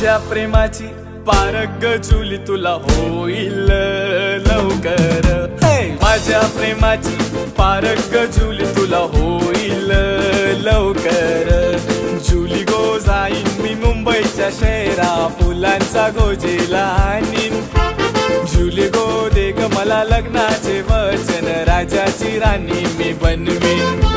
माझ्या प्रेमाची पारख जुली तुला होईल लवकर. माझ्या प्रेमाची पारख जुली तुला होईल लवकर. जुली गो जाईन मी मुंबईच्या शहरा फुलांचा गोजीला आणीन. जुली गो दे ग मला लग्नाचे वचन राजाची राणी मी बनवीन.